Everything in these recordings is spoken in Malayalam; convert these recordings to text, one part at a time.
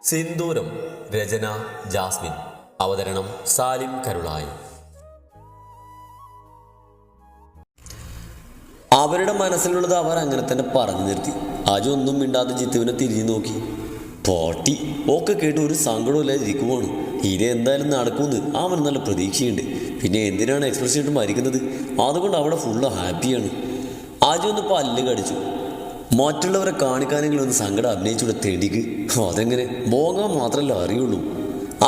സിന്ദൂരം. രചന ജാസ്മിൻ. അവതരണം സാലിം കരുളായി. അവരുടെ മനസ്സിലുള്ളത് അവർ അങ്ങനെ തന്നെ പറഞ്ഞു നിർത്തി. അജു ഒന്നും മിണ്ടാതെ ജിത്തുവിനെ തിരിഞ്ഞു നോക്കി. പോട്ടി ഒക്കെ കേട്ട് ഒരു സങ്കടമില്ലാതെ ഇരിക്കുവാണ്. ഇത് എന്തായാലും നടക്കുമെന്ന് അവൻ നല്ല പ്രതീക്ഷയുണ്ട്. പിന്നെ എന്തിനാണ് എക്സ്പ്രഷൻ ഇട്ട് മരിക്കുന്നത്? അതുകൊണ്ട് അവിടെ ഫുള്ള് ഹാപ്പിയാണ്. അജു ഒന്ന് പല്ല് കടിച്ചു. മറ്റുള്ളവരെ കാണിക്കാനെങ്കിലും ഒന്ന് സങ്കടം അഭിനയിച്ചൂടെ തെടിക്ക്. അതെങ്ങനെ പോകാൻ മാത്രമല്ല അറിയുള്ളൂ.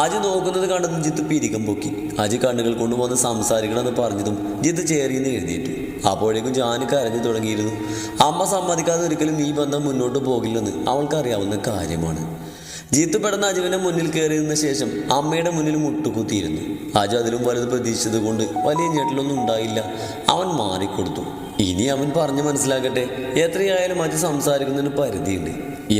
അജു നോക്കുന്നത് കണ്ടതും ജിത്ത് പിരികം പൊക്കി. അജു കണ്ണുകൾ കൊണ്ടുവന്ന് സംസാരിക്കണമെന്ന് പറഞ്ഞതും ജിത്ത് ചേറിയെന്ന് എഴുന്നേറ്റു. അപ്പോഴേക്കും ജാന് കരഞ്ഞു തുടങ്ങിയിരുന്നു. അമ്മ സമ്മതിക്കാതെ ഒരിക്കലും ഈ ബന്ധം മുന്നോട്ട് പോകില്ലെന്ന് അവൾക്കറിയാവുന്ന കാര്യമാണ്. ജിത്ത് പെട്ടെന്ന് അജുവിൻ്റെ മുന്നിൽ കയറി നിന്ന ശേഷം അമ്മയുടെ മുന്നിൽ മുട്ടുകുത്തിയിരുന്നു. അജു അതിലും വലുത് പ്രതീക്ഷിച്ചത് കൊണ്ട് വലിയ ഞെട്ടലൊന്നും ഉണ്ടായില്ല. അവൻ മാറിക്കൊടുത്തു. ഇനി അവൻ പറഞ്ഞു മനസ്സിലാക്കട്ടെ. എത്രയായാലും അജു സംസാരിക്കുന്നതിന് പരിധിയുണ്ട്.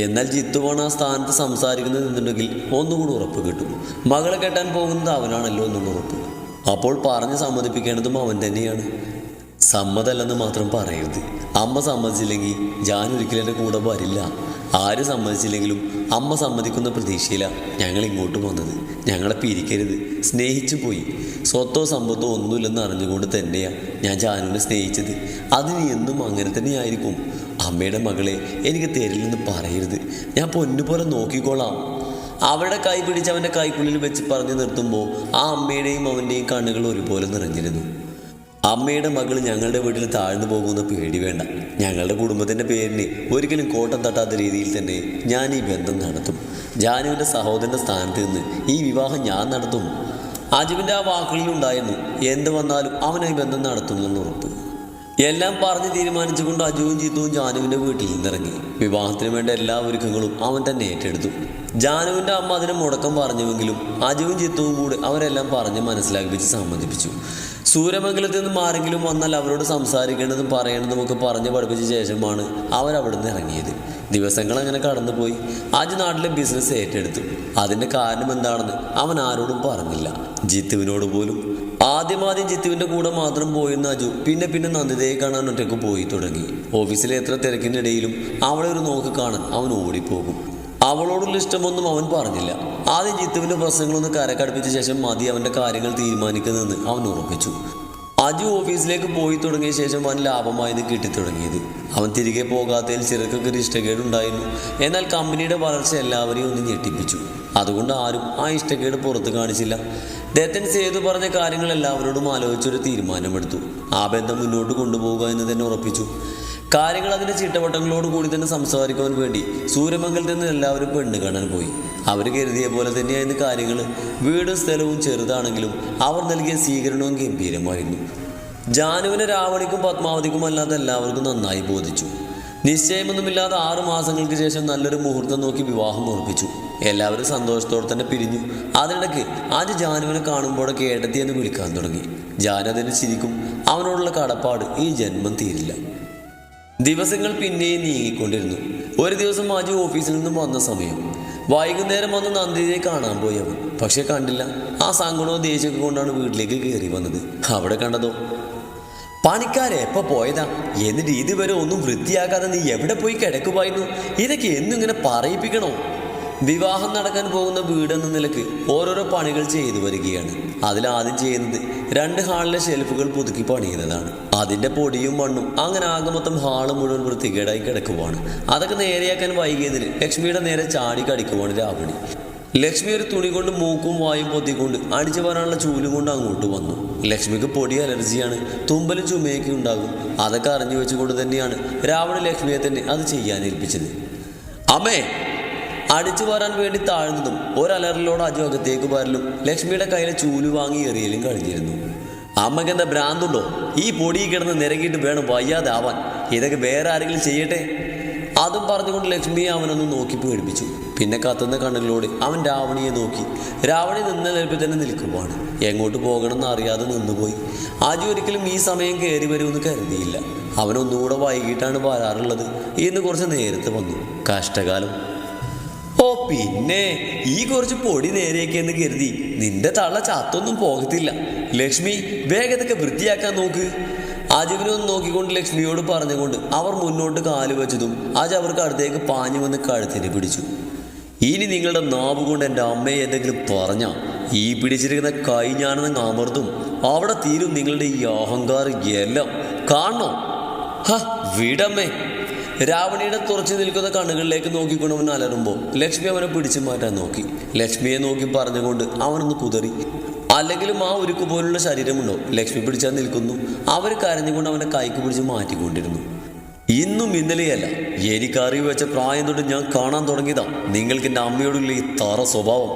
എന്നാൽ ജിത്തുവാണ് ആ സ്ഥാനത്ത് സംസാരിക്കുന്നത് എന്നുണ്ടെങ്കിൽ ഒന്നുകൂടി ഉറപ്പ് കിട്ടും. മകളെ കെട്ടാൻ പോകുന്നത് അവനാണല്ലോ എന്നുള്ള ഉറപ്പ്. അപ്പോൾ പറഞ്ഞ് സമ്മതിപ്പിക്കേണ്ടതും അവൻ തന്നെയാണ്. സമ്മതമല്ലെന്ന് മാത്രം പറയരുത്. അമ്മ സമ്മതിച്ചില്ലെങ്കിൽ ഞാൻ ഒരിക്കലും എൻ്റെ കൂടെ വരില്ല. ആര് സമ്മതിച്ചില്ലെങ്കിലും അമ്മ സമ്മതിക്കുന്ന പ്രതീക്ഷയിലാണ് ഞങ്ങൾ ഇങ്ങോട്ട് വന്നത്. ഞങ്ങളെ പിരിക്കരുത്. സ്നേഹിച്ചു പോയി. സ്വത്തോ സമ്പത്തോ ഒന്നുമില്ലെന്ന് അറിഞ്ഞുകൊണ്ട് തന്നെയാണ് ഞാൻ ജാനുവിനെ സ്നേഹിച്ചത്. അതിന് എന്നും അങ്ങനെ തന്നെയായിരിക്കും. അമ്മയുടെ മകളെ എനിക്ക് തരില്ലെന്ന് പറയരുത്. ഞാൻ പൊന്നുപോലെ നോക്കിക്കോളാം. അവരുടെ കൈ പിടിച്ച് അവൻ്റെ കൈക്കുള്ളിൽ വെച്ച് പറഞ്ഞു നിർത്തുമ്പോൾ ആ അമ്മയുടെയും അവൻ്റെയും കണ്ണുകൾ ഒരുപോലെ നിറഞ്ഞിരുന്നു. അമ്മയുടെ മകൾ ഞങ്ങളുടെ വീട്ടിൽ താഴ്ന്നു പോകുന്ന പേടി വേണ്ട. ഞങ്ങളുടെ കുടുംബത്തിൻ്റെ പേരിന് ഒരിക്കലും കോട്ടം തട്ടാത്ത രീതിയിൽ തന്നെ ഞാൻ ഈ ബന്ധം നടത്തും. ജാനുവിൻ്റെ സഹോദരൻ്റെ സ്ഥാനത്ത് നിന്ന് ഈ വിവാഹം ഞാൻ നടത്തും. അജുവിൻ്റെ ആ വാക്കുകളിലുണ്ടായിരുന്നു എന്ത് വന്നാലും അവനായി ബന്ധം നടത്തുമെന്നുള്ള ഉറപ്പ്. എല്ലാം പറഞ്ഞ് തീരുമാനിച്ചുകൊണ്ട് അജുവും ജിത്തുവും ജാനുവിൻ്റെ വീട്ടിൽ നിന്നിറങ്ങി. വിവാഹത്തിന് വേണ്ട എല്ലാ ഒരുക്കങ്ങളും അവൻ തന്നെ ഏറ്റെടുത്തു. ജാനുവിൻ്റെ അമ്മ അതിന് മുടക്കം പറഞ്ഞുവെങ്കിലും അജുവും ജിത്തുവും കൂടെ അവരെല്ലാം പറഞ്ഞ് മനസ്സിലാക്കിപ്പിച്ച് സമ്മതിപ്പിച്ചു. സൂര്യമംഗലത്ത് നിന്നും ആരെങ്കിലും വന്നാൽ അവരോട് സംസാരിക്കേണ്ടതും പറയേണ്ടതുമൊക്കെ പറഞ്ഞ് പഠിപ്പിച്ച ശേഷമാണ് അവരവിടുന്ന് ഇറങ്ങിയത്. ദിവസങ്ങൾ അങ്ങനെ കടന്നുപോയി. അജു നാട്ടിലെ ബിസിനസ് ഏറ്റെടുത്തു. അതിൻ്റെ കാരണം എന്താണെന്ന് അവൻ ആരോടും പറഞ്ഞില്ല, ജിത്തുവിനോട് പോലും. ആദ്യം ജിത്തുവിൻ്റെ കൂടെ മാത്രം പോയിരുന്ന അജു പിന്നെ നന്ദിതയെ കാണാൻ ഒറ്റയ്ക്ക് പോയി തുടങ്ങി. ഓഫീസിലെ എത്ര തിരക്കിനിടയിലും അവളെ ഒരു നോക്ക് കാണാൻ അവൻ ഓടിപ്പോകും. അവളോടുള്ള ഇഷ്ടമൊന്നും അവൻ പറഞ്ഞില്ല. ആദ്യം ജിത്തുവിൻ്റെ പ്രശ്നങ്ങളൊന്ന് കരക്കടുപ്പിച്ച ശേഷം മതി അവൻ്റെ കാര്യങ്ങൾ തീരുമാനിക്കുന്നതെന്ന് അവൻ ഉറപ്പിച്ചു. അജു ഓഫീസിലേക്ക് പോയി തുടങ്ങിയ ശേഷം അവൻ ലാഭമായത് കിട്ടിത്തുടങ്ങിയത്. അവൻ തിരികെ പോകാത്തതിൽ ചിലർക്കൊക്കെ ഒരു ഇഷ്ടക്കേടുണ്ടായിരുന്നു. എന്നാൽ കമ്പനിയുടെ വളർച്ച എല്ലാവരെയും ഒന്ന് ഞെട്ടിപ്പിച്ചു. അതുകൊണ്ട് ആരും ആ ഇഷ്ടക്കേട് പുറത്ത് കാണിച്ചില്ല. ദത്തൻ സേതു പറഞ്ഞ കാര്യങ്ങൾ എല്ലാവരോടും ആലോചിച്ചൊരു തീരുമാനമെടുത്തു. ആ ബന്ധം മുന്നോട്ട് കൊണ്ടുപോകുക എന്ന് തന്നെ ഉറപ്പിച്ചു. കാര്യങ്ങൾ അതിൻ്റെ ചിട്ടവട്ടങ്ങളോട് കൂടി തന്നെ സംസാരിക്കുവാൻ വേണ്ടി സൂര്യമംഗലത്തിൽ നിന്ന് എല്ലാവരും പെണ്ണ് കാണാൻ പോയി. അവർ കരുതിയ പോലെ തന്നെയായിരുന്നു കാര്യങ്ങൾ. വീടും സ്ഥലവും ചെറുതാണെങ്കിലും അവർ നൽകിയ സ്വീകരണവും ഗംഭീരമായിരുന്നു. ജാനുവിനെ രാവണിക്കും പത്മാവതിക്കും അല്ലാതെ എല്ലാവർക്കും നന്നായി ബോധിച്ചു. നിശ്ചയമൊന്നുമില്ലാതെ 6 മാസങ്ങൾക്ക് ശേഷം നല്ലൊരു മുഹൂർത്തം നോക്കി വിവാഹം ഉറപ്പിച്ചു. എല്ലാവരും സന്തോഷത്തോടെ തന്നെ പിരിഞ്ഞു. അതിനിടയ്ക്ക് ആദ്യം ജാനുവിനെ കാണുമ്പോഴൊക്കെ ഏട്ടത്തി എന്ന് വിളിക്കാൻ തുടങ്ങി. ജാനു അതിന് ചിരിക്കും. അവനോടുള്ള കടപ്പാട് ഈ ജന്മം തീരില്ല. ദിവസങ്ങൾ പിന്നെയും നീങ്ങിക്കൊണ്ടിരുന്നു. ഒരു ദിവസം അജു ഓഫീസിൽ നിന്നും വന്ന സമയം വൈകുന്നേരം വന്ന് നന്ദിതയെ കാണാൻ പോയി അവൻ. പക്ഷെ കണ്ടില്ല. ആ സങ്കടവും ദേഷ്യമൊക്കെ കൊണ്ടാണ് വീട്ടിലേക്ക് കയറി വന്നത്. അവിടെ കണ്ടതോ, പണിക്കാരെ എപ്പോൾ പോയതാ? എന്നിട്ട് ഇതുവരെ ഒന്നും വൃത്തിയാക്കാതെ നീ എവിടെ പോയി കിടക്കുമായിരുന്നു? ഇതൊക്കെ എന്നും ഇങ്ങനെ പറയിപ്പിക്കണോ? വിവാഹം നടക്കാൻ പോകുന്ന വീടെന്ന നിലക്ക് ഓരോരോ പണികൾ ചെയ്തു വരികയാണ്. അതിലാദ്യം ചെയ്യുന്നത് 2 ഹാളിലെ ഷെൽഫുകൾ പുതുക്കി പണിയുന്നതാണ്. അതിൻ്റെ പൊടിയും മണ്ണും അങ്ങനെ ആകെ മൊത്തം ഹാള് മുഴുവൻ വൃത്തികേടായി കിടക്കുവാണ്. അതൊക്കെ നേരെയാക്കാൻ വൈകിയതിന് ലക്ഷ്മിയുടെ നേരെ ചാടി കടിക്കുവാണ് രാവണി. ലക്ഷ്മി ഒരു തുണി കൊണ്ട് മൂക്കും വായും പൊത്തിക്കൊണ്ട് അടിച്ചു വരാനുള്ള ചൂലും കൊണ്ട് അങ്ങോട്ട് വന്നു. ലക്ഷ്മിക്ക് പൊടി അലർജിയാണ്. തുമ്പലും ചുമയൊക്കെ ഉണ്ടാകും. അതൊക്കെ അറിഞ്ഞു വെച്ചുകൊണ്ട് തന്നെയാണ് രാവണി ലക്ഷ്മിയെ തന്നെ അത് ചെയ്യാൻ ഏൽപ്പിച്ചത്. അമ്മേ അടിച്ചു വരാൻ വേണ്ടി താഴ്ന്നതും ഒരലറിലോട് അജു അകത്തേക്ക് വരലും ലക്ഷ്മിയുടെ കയ്യിലെ ചൂല് വാങ്ങി എറിയലും കഴിഞ്ഞിരുന്നു. അമ്മയ്ക്ക് എന്താ ഭ്രാന്തുണ്ടോ? ഈ പൊടി കിടന്ന് നിരങ്ങിയിട്ട് വേണം വയ്യാതെ ആവാൻ. ഇതൊക്കെ വേറെ ആരെങ്കിലും ചെയ്യട്ടെ. അതും പറഞ്ഞുകൊണ്ട് ലക്ഷ്മിയെ അവനൊന്ന് നോക്കി പേടിപ്പിച്ചു. പിന്നെ കത്തുന്ന കണ്ണുകളോട് അവൻ രാവണിയെ നോക്കി. രാവണി നിന്ന നിലപ്പിൽ തന്നെ നിൽക്കുവാണ്. എങ്ങോട്ട് പോകണമെന്ന് അറിയാതെ നിന്നുപോയി. അജു ഒരിക്കലും ഈ സമയം കയറി വരുമെന്ന് കരുതിയില്ല. അവനൊന്നുകൂടെ വൈകിട്ടാണ് വരാറുള്ളത്. ഇന്ന് കുറച്ച് നേരത്തെ വന്നു. കഷ്ടകാലം. ഓ പിന്നെ ഈ കുറച്ച് പൊടി നേരെയൊക്കെയെന്ന് കരുതി നിന്റെ തള്ള ചത്തൊന്നും പോകത്തില്ല. ലക്ഷ്മി വേഗത്തൊക്കെ വൃത്തിയാക്കാൻ നോക്ക്. അജുവിനെ ഒന്ന് നോക്കിക്കൊണ്ട് ലക്ഷ്മിയോട് പറഞ്ഞുകൊണ്ട് അവർ മുന്നോട്ട് കാല് വെച്ചതും അജ് അവർക്ക് അടുത്തേക്ക് പാഞ്ഞു വന്ന് കഴുത്തിന് പിടിച്ചു. ഇനി നിങ്ങളുടെ നാവ് കൊണ്ട് എൻ്റെ അമ്മയെ എന്തെങ്കിലും പറഞ്ഞാൽ ഈ പിടിച്ചിരിക്കുന്ന കൈ ഞാനെന്ന് അമർത്തും. അവിടെ തീരും നിങ്ങളുടെ ഈ അഹങ്കാരം എല്ലാം. കാണണോ? ഹ, വിടമ്മേ. രാവണിയുടെ തുറച്ചു നിൽക്കുന്ന കണ്ണുകളിലേക്ക് നോക്കിക്കൊണ്ട് അവൻ അലറുമ്പോൾ ലക്ഷ്മി അവനെ പിടിച്ചു മാറ്റാൻ നോക്കി. ലക്ഷ്മിയെ നോക്കി പറഞ്ഞുകൊണ്ട് അവനൊന്ന് കുതറി. അല്ലെങ്കിലും ആ ഉരുക്ക് പോലുള്ള ശരീരമുണ്ടോ ലക്ഷ്മി പിടിച്ചാൽ നിൽക്കുന്നു. അവർ കരഞ്ഞുകൊണ്ട് അവൻ്റെ കൈക്ക് പിടിച്ച് മാറ്റിക്കൊണ്ടിരുന്നു. ഇന്നും ഇന്നലെയല്ല, എനിക്കറിവ് വെച്ച പ്രായം തൊട്ട് ഞാൻ കാണാൻ തുടങ്ങിയതാ നിങ്ങൾക്ക് എൻ്റെ അമ്മയോടുള്ള ഈ തറ സ്വഭാവം.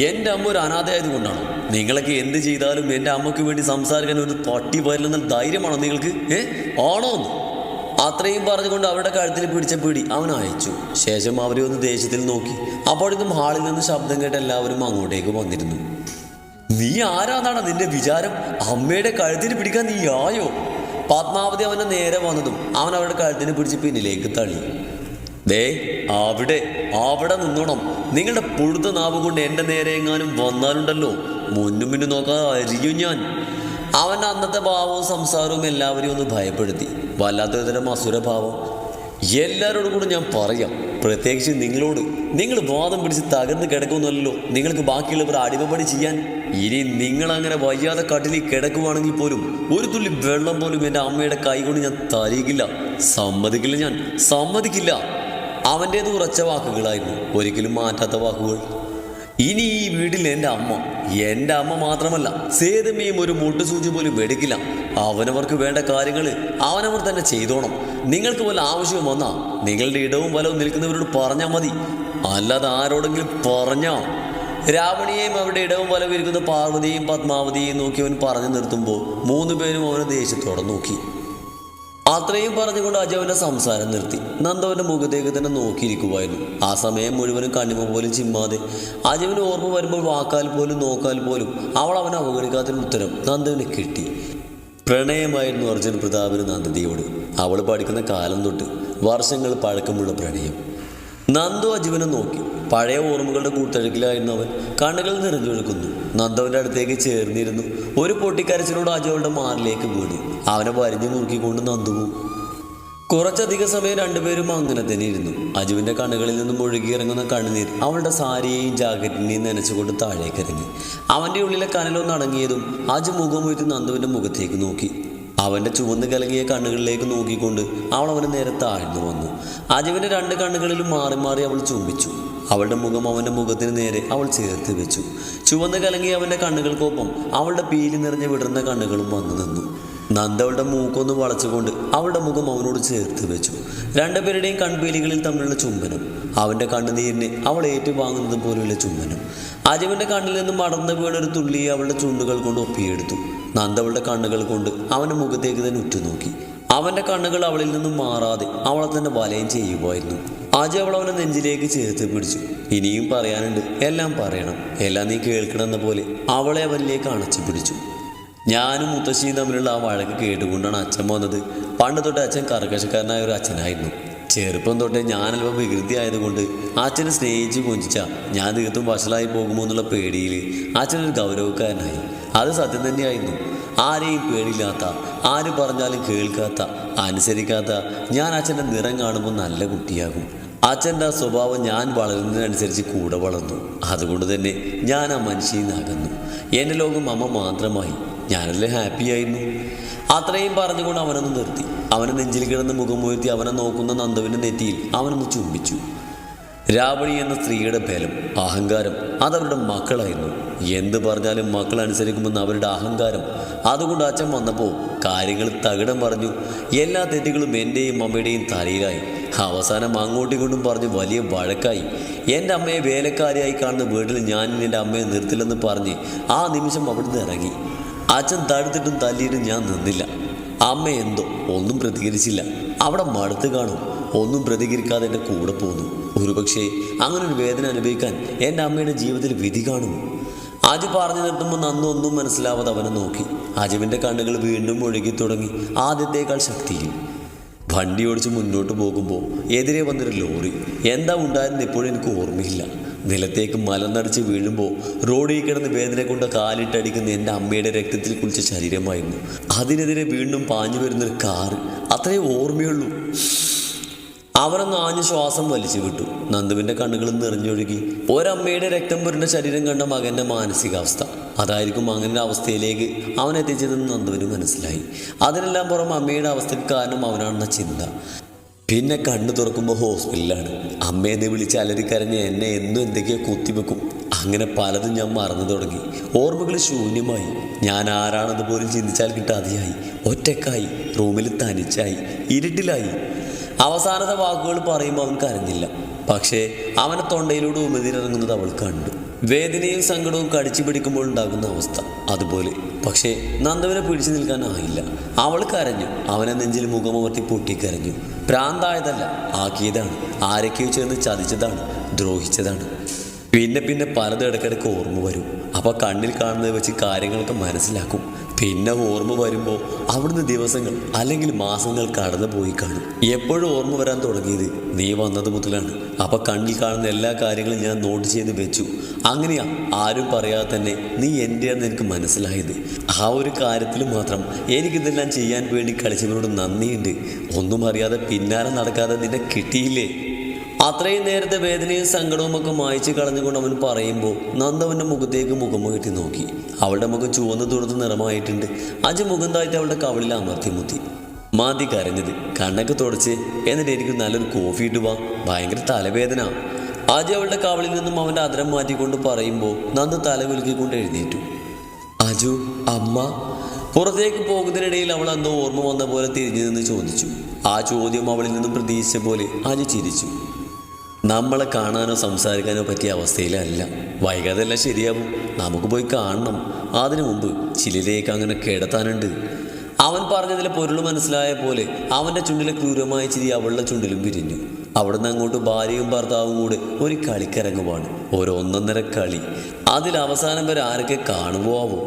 എൻ്റെ അമ്മ ഒരു അനാഥയായതുകൊണ്ടാണോ നിങ്ങളൊക്കെ എന്ത് ചെയ്താലും എൻ്റെ അമ്മയ്ക്ക് വേണ്ടി സംസാരിക്കാൻ ഒരു പട്ടി വരില്ലെന്ന ധൈര്യമാണോ നിങ്ങൾക്ക്? ആണോ എന്ന് അത്രയും പറഞ്ഞുകൊണ്ട് അവരുടെ കഴുത്തിൽ പിടിച്ച പിടി അവൻ അയച്ചു. ശേഷം അവരെ ഒന്ന് ദേഷ്യത്തിൽ നോക്കി. അപ്പോഴേക്കും ഹാളിൽ നിന്ന് ശബ്ദം കേട്ട് എല്ലാവരും അങ്ങോട്ടേക്ക് വന്നിരുന്നു. നീ ആരാന്നാണ് നിന്റെ വിചാരം? അമ്മയുടെ കഴുത്തിന് പിടിക്കാൻ നീ ആയോ? പത്മാവതി അവൻ്റെ നേരെ വന്നതും അവൻ അവരുടെ കഴുത്തിന് പിടിച്ച് പിന്നിലേക്ക് തള്ളി. ദേ, അവിടെ നിന്നോണം. നിങ്ങളുടെ പുഴുത്ത നാവ് കൊണ്ട് എൻ്റെ നേരെ എങ്ങാനും വന്നാലുണ്ടല്ലോ മുന്നും മുന്നും നോക്കാതെ അരിയും ഞാൻ. അവൻ്റെ അന്നത്തെ ഭാവവും സംസാരവും എല്ലാവരെയും ഒന്ന് ഭയപ്പെടുത്തി. വല്ലാത്തൊരു തരം അസുരഭാവം. എല്ലാവരോടും കൂടെ ഞാൻ പറയാം, പ്രത്യേകിച്ച് നിങ്ങളോട്. നിങ്ങൾ വാദം പിടിച്ച് തകർന്ന് കിടക്കുമെന്നല്ലോ നിങ്ങൾക്ക് ബാക്കിയുള്ളവർ അടിമപ്പണി ചെയ്യാൻ. ഇനി നിങ്ങളങ്ങനെ വയ്യാതെ കട്ടിലിൽ കിടക്കുവാണെങ്കിൽ പോലും ഒരു തുള്ളി വെള്ളം പോലും എൻ്റെ അമ്മയുടെ കൈ കൊണ്ട് ഞാൻ തരികില്ല. സമ്മതിക്കില്ല, ഞാൻ സമ്മതിക്കില്ല. അവൻ്റേത് ഉറച്ച വാക്കുകളായിരുന്നു, ഒരിക്കലും മാറ്റാത്ത വാക്കുകൾ. ഇനി ഈ വീട്ടിൽ എൻ്റെ അമ്മ മാത്രമല്ല സേതുമ്മയും ഒരു മുട്ടുസൂചി പോലും എടുക്കില്ല. അവനവർക്ക് വേണ്ട കാര്യങ്ങൾ അവനവർ തന്നെ ചെയ്തോണം. നിങ്ങൾക്ക് വല്ല ആവശ്യം വന്നാൽ നിങ്ങളുടെ ഇടവും വലവും നിൽക്കുന്നവരോട് പറഞ്ഞാൽ മതി, അല്ലാതെ ആരോടെങ്കിലും പറഞ്ഞാ. രാവണിയെയും അവരുടെ ഇടവും വലവും ഇരിക്കുന്ന പാർവതിയെയും പത്മാവതിയെയും നോക്കി അവൻ പറഞ്ഞു നിർത്തുമ്പോൾ 3 പേരും അവനെ ദേഷ്യത്തോടെ നോക്കി. അത്രയും പറഞ്ഞുകൊണ്ട് അജവന്റെ സംസാരം നിർത്തി. നന്ദവന്റെ മുഖത്തേക്ക് തന്നെ നോക്കിയിരിക്കുമായിരുന്നു. ആ സമയം മുഴുവനും കണ്ണിമ പോലും ചിമ്മാതെ അജവന് ഓർമ്മ വരുമ്പോൾ വാക്കാൽ പോലും നോക്കാൽ പോലും അവനെ അവഗണിക്കാത്തൊരു ഉത്തരം നന്ദവന് കിട്ടി. പ്രണയമായിരുന്നു അർജുൻ പ്രതാപിന് നന്ദിയോട്. അവൾ പഠിക്കുന്ന കാലം തൊട്ട് വർഷങ്ങൾ പഴക്കമുള്ള പ്രണയം. നന്ദു അജുവിനെ നോക്കി. പഴയ ഓർമ്മകളുടെ കൂട്ടഴുക്കിലായിരുന്നു അവൻ. കണ്ണുകൾ നിറഞ്ഞൊഴുക്കുന്നു. നന്ദവൻ്റെ അടുത്തേക്ക് ചേർന്നിരുന്നു. ഒരു പൊട്ടിക്കരച്ചിലോട് അജുവളുടെ മാറിലേക്ക് വീണു. അവനെ വരിഞ്ഞു മുറുക്കിക്കൊണ്ട് നന്ദുവും. കുറച്ചധികം സമയം രണ്ടുപേരും അങ്ങനെ തന്നെ ഇരുന്നു. അജുവിൻ്റെ കണ്ണുകളിൽ നിന്നും ഒഴുകിയിറങ്ങുന്ന കണ്ണുനീർ അവളുടെ സാരിയെയും ജാക്കറ്റിനെയും നനച്ചുകൊണ്ട് താഴേക്കിറങ്ങി. അവൻ്റെ ഉള്ളിലെ കനലൊന്ന് അടങ്ങിയതും അജു മുഖം ഉയർത്തി നന്ദുവിൻ്റെ മുഖത്തേക്ക് നോക്കി. അവൻ്റെ ചുവന്ന് കലങ്ങിയ കണ്ണുകളിലേക്ക് നോക്കിക്കൊണ്ട് അവൾ അവന് നേരെ താഴ്ന്നു വന്നു. അജുവിൻ്റെ 2 കണ്ണുകളിലും മാറി മാറി അവൾ ചുംബിച്ചു. അവളുടെ മുഖം അവൻ്റെ മുഖത്തിന് നേരെ അവൾ ചേർത്ത് വെച്ചു. ചുവന്ന് കലങ്ങിയ അവൻ്റെ കണ്ണുകൾക്കൊപ്പം അവളുടെ പീലി നിറഞ്ഞ് വിടർന്ന കണ്ണുകളും വന്നു നിന്നു. നന്ദവളുടെ മൂക്കൊന്ന് വളച്ചുകൊണ്ട് അവളുടെ മുഖം അവനോട് ചേർത്ത് വെച്ചു. 2 പേരുടെയും കൺപീലികളിൽ തമ്മിലുള്ള ചുംബനം. അവൻ്റെ കണ്ണുനീരിനെ അവൾ ഏറ്റുവാങ്ങുന്നത് പോലെയുള്ള ചുംബനം. അജുവിൻ്റെ കണ്ണിൽ നിന്നും അടർന്നു വീണൊരു തുള്ളിയെ അവളുടെ ചുണ്ടുകൾ കൊണ്ട് ഒപ്പിയെടുത്തു. നന്ദവളുടെ കണ്ണുകൾ കൊണ്ട് അവൻ്റെ മുഖത്തേക്ക് തന്നെ ഉറ്റുനോക്കി. അവൻ്റെ കണ്ണുകൾ അവളിൽ നിന്നും മാറാതെ അവളെ തന്നെ വലയം ചെയ്യുമായിരുന്നു. അജു അവളവനെ നെഞ്ചിലേക്ക് ചേർത്ത് പിടിച്ചു. ഇനിയും പറയാനുണ്ട്, എല്ലാം പറയണം, എല്ലാം നീ കേൾക്കണമെന്ന പോലെ അവളെ അവനിലേക്ക് അണച്ചു പിടിച്ചു. ഞാനും മുത്തശ്ശിയും തമ്മിലുള്ള ആ വഴക്ക് കേട്ടുകൊണ്ടാണ് അച്ഛൻ വന്നത്. പണ്ട് തൊട്ട് അച്ഛൻ കർക്കശക്കാരനായ ഒരു അച്ഛനായിരുന്നു. ചെറുപ്പം തൊട്ടേ ഞാനല്പം വികൃതി ആയതുകൊണ്ട് അച്ഛനെ സ്നേഹിച്ച് കൊഞ്ചിച്ചാൽ ഞാൻ തീർത്തും വഷളായി പോകുമോ എന്നുള്ള പേടിയിൽ അച്ഛനൊരു ഗൗരവക്കാരനായി. അത് സത്യം തന്നെയായിരുന്നു. ആരെയും പേടിയില്ലാത്ത, ആര് പറഞ്ഞാലും കേൾക്കാത്ത, അനുസരിക്കാത്ത ഞാൻ അച്ഛൻ്റെ നിറം കാണുമ്പോൾ നല്ല കുട്ടിയാകും. അച്ഛൻ്റെ ആ സ്വഭാവം ഞാൻ വളരുന്നതിനനുസരിച്ച് കൂടെ വളർന്നു. അതുകൊണ്ട് തന്നെ ഞാൻ ആ മനുഷ്യനാകുന്നു. എൻ്റെ ലോകം അമ്മ മാത്രമായി. ഞാനല്ലേ ഹാപ്പിയായിരുന്നു. അത്രയും പറഞ്ഞുകൊണ്ട് അവനൊന്ന് നിർത്തി. അവനെ നെഞ്ചിൽ കിടന്ന് മുഖമുയർത്തി അവനെ നോക്കുന്ന നന്ദുവിൻ്റെ നെറ്റിയിൽ അവനൊന്ന് ചുംബിച്ചു. രാവണി എന്ന സ്ത്രീയുടെ ബലം, അഹങ്കാരം അതവരുടെ മക്കളായിരുന്നു. എന്ത് പറഞ്ഞാലും മക്കൾ അനുസരിക്കുമെന്ന് അവരുടെ അഹങ്കാരം. അതുകൊണ്ട് അച്ഛൻ വന്നപ്പോൾ കാര്യങ്ങൾ തകിടം പറഞ്ഞു. എല്ലാ തെറ്റുകളും എൻ്റെയും അമ്മയുടെയും തലയിലായി. അവസാനം അങ്ങോട്ടിങ്ങോട്ടും പറഞ്ഞ് വലിയ വഴക്കായി. എൻ്റെ അമ്മയെ വേലക്കാരിയായി കാണുന്ന വീട്ടിൽ ഞാൻ എൻ്റെ അമ്മയെ നിർത്തില്ലെന്ന് പറഞ്ഞ് ആ നിമിഷം അവിടുന്ന് ഇറങ്ങി. അച്ഛൻ തടുത്തിട്ടും തല്ലിയിട്ടും ഞാൻ നിന്നില്ല. അമ്മ എന്തോ ഒന്നും പ്രതികരിച്ചില്ല. അവിടെ മടുത്ത് കാണും. ഒന്നും പ്രതികരിക്കാതെ എൻ്റെ കൂടെ പോന്നു. ഒരുപക്ഷെ അങ്ങനൊരു വേദന അനുഭവിക്കാൻ എൻ്റെ അമ്മയുടെ ജീവിതത്തിൽ വിധി കാണുമോ? അജു പറഞ്ഞു നിർത്തുമ്പോൾ നന്ദു ഒന്നും മനസ്സിലാവാതെ അവനെ നോക്കി. അജുവിൻ്റെ കണ്ണുകൾ വീണ്ടും ഒഴുകി തുടങ്ങി, ആദ്യത്തേക്കാൾ ശക്തിയിൽ. വണ്ടി ഓടിച്ച് മുന്നോട്ട് പോകുമ്പോൾ എതിരെ വന്നൊരു ലോറി. എന്താ ഉണ്ടായിരുന്ന ഇപ്പോഴും എനിക്ക് ഓർമ്മയില്ല. നിലത്തേക്ക് മലന്നടിച്ച് വീഴുമ്പോൾ റോഡിൽ കിടന്ന് വേദന കൊണ്ട് കാലിട്ടടിക്കുന്ന എൻ്റെ അമ്മയുടെ രക്തത്തിൽ കുളിച്ച ശരീരമായിരുന്നു. അതിനെതിരെ വീണ്ടും പാഞ്ഞു വരുന്നൊരു കാറ്. അത്രേ ഓർമ്മയുള്ളൂ. അവനൊന്ന് ആഞ്ഞ് ശ്വാസം വലിച്ചു വിട്ടു. നന്ദുവിൻ്റെ കണ്ണുകൾ നിറഞ്ഞൊഴുകി. ഒരമ്മയുടെ രക്തം പുരണ്ട ശരീരം കണ്ട മകൻ്റെ മാനസികാവസ്ഥ അതായിരിക്കും അങ്ങനെ അവസ്ഥയിലേക്ക് അവൻ എത്തിച്ചതെന്ന് നന്ദുവിന് മനസ്സിലായി. അതിനെല്ലാം പുറം അമ്മയുടെ അവസ്ഥയ്ക്ക് കാരണം അവനാണെന്ന ചിന്ത. പിന്നെ കണ്ണു തുറക്കുമ്പോൾ ഹോസ്പിറ്റലിലാണ്. അമ്മയെന്ന് വിളിച്ച് അലറിക്കരഞ്ഞ് എന്നെ എന്നും എന്തൊക്കെയോ കുത്തിവെക്കും. അങ്ങനെ പലതും ഞാൻ മറന്നു തുടങ്ങി. ഓർമ്മകൾ ശൂന്യമായി. ഞാൻ ആരാണെന്ന് പോലും ചിന്തിച്ചാൽ കിട്ടാതെയായി. ഒറ്റക്കായി, റൂമിൽ തനിച്ചായി, ഇരുട്ടിലായി. അവസാനത്തെ വാക്കുകൾ പറയുമ്പോൾ അവൻ കരഞ്ഞില്ല. പക്ഷേ അവൻ്റെ തൊണ്ടയിലൂടെ ഉമിനീരിറങ്ങുന്നത് അവൾ കണ്ടു. വേദനയും സങ്കടവും കടിച്ചു പിടിക്കുമ്പോൾ ഉണ്ടാകുന്ന അവസ്ഥ അതുപോലെ. പക്ഷേ നന്ദുവിനെ പിടിച്ചു നിൽക്കാനായില്ല. അവൾ കരഞ്ഞു. അവനെ നെഞ്ചിൽ മുഖമമർത്തി പൊട്ടിക്കരഞ്ഞു. ഭ്രാന്തായതല്ല, ആക്കിയതാണ്. ആരൊക്കെയോ ചേർന്ന് ചതിച്ചതാണ്, ദ്രോഹിച്ചതാണ്. പിന്നെ പലതും ഇടയ്ക്കിടയ്ക്ക് ഓർമ്മ വരും. അപ്പോൾ കണ്ണിൽ കാണുന്നത് വെച്ച് കാര്യങ്ങളൊക്കെ മനസ്സിലാക്കും. പിന്നെ ഓർമ്മ വരുമ്പോൾ അവിടുന്ന് ദിവസങ്ങൾ അല്ലെങ്കിൽ മാസങ്ങൾ കടന്നു പോയി കാണും. എപ്പോഴും ഓർമ്മ വരാൻ തുടങ്ങിയത് നീ വന്നത് മുതലാണ്. അപ്പോൾ കണ്ണിൽ കാണുന്ന എല്ലാ കാര്യങ്ങളും ഞാൻ നോട്ട് ചെയ്ത് വെച്ചു. അങ്ങനെയാ ആരും പറയാതെ തന്നെ നീ എൻ്റെയാണെന്ന് എനിക്ക് മനസ്സിലായത്. ആ ഒരു കാര്യത്തിൽ മാത്രം എനിക്കിതെല്ലാം ചെയ്യാൻ വേണ്ടി കളിച്ചവരോട് നന്ദിയുണ്ട്. ഒന്നും അറിയാതെ പിന്നാലെ നടക്കാതെ നിന്നെ കിട്ടിയില്ലേ. അത്രയും നേരത്തെ വേദനയും സങ്കടവും ഒക്കെ മായ്ച്ച് കളഞ്ഞുകൊണ്ട് അവൻ പറയുമ്പോൾ നന്ദവൻ്റെ മുഖത്തേക്ക് മുഖം കെട്ടി നോക്കി. അവളുടെ മുഖം ചുവന്ന് തുടുത്ത് നിറമായിട്ടുണ്ട്. അജ് മുഖം താഴ്ത്തി അവളുടെ കവളിൽ അമർത്തി മുത്തി. മാതി കരഞ്ഞത് കണ്ണൊക്കെ തുടച്ച് എന്നിട്ട് എനിക്ക് നല്ലൊരു കോഫി ഇട്ട് വാ, ഭയങ്കര തലവേദന. അജ് അവളുടെ കവളിൽ നിന്നും അവൻ്റെ അതിരം മാറ്റിക്കൊണ്ട് പറയുമ്പോൾ നന്ദ തലവിലുക്കിക്കൊണ്ട് എഴുന്നേറ്റു. അജു, അമ്മ. പുറത്തേക്ക് പോകുന്നതിനിടയിൽ അവൾ എന്തോ ഓർമ്മ വന്ന പോലെ തിരിഞ്ഞു നിന്ന് ചോദിച്ചു. ആ ചോദ്യം അവളിൽ നിന്നും പ്രതീക്ഷിച്ച പോലെ അജു ചിരിച്ചു. നമ്മളെ കാണാനോ സംസാരിക്കാനോ പറ്റിയ അവസ്ഥയിലല്ല. വൈകാതെല്ലാം ശരിയാവും. നമുക്ക് പോയി കാണണം. അതിനു മുമ്പ് ചിലരേക്ക് അങ്ങനെ കിടത്താനുണ്ട്. അവൻ പറഞ്ഞതിലെ പൊരുൾ മനസ്സിലായ പോലെ അവൻ്റെ ചുണ്ടിലെ ക്രൂരമായ ചിരി അവളുടെ ചുണ്ടിലും വിരിഞ്ഞു. അവിടുന്ന് അങ്ങോട്ട് ഭാര്യയും ഭർത്താവും കൂടെ ഒരു കളിക്കിറങ്ങുവാണ്. ഒന്നൊന്നര കളി. അതിൽ അവസാനം വരെ ആരൊക്കെ കാണുമോ ആവോ.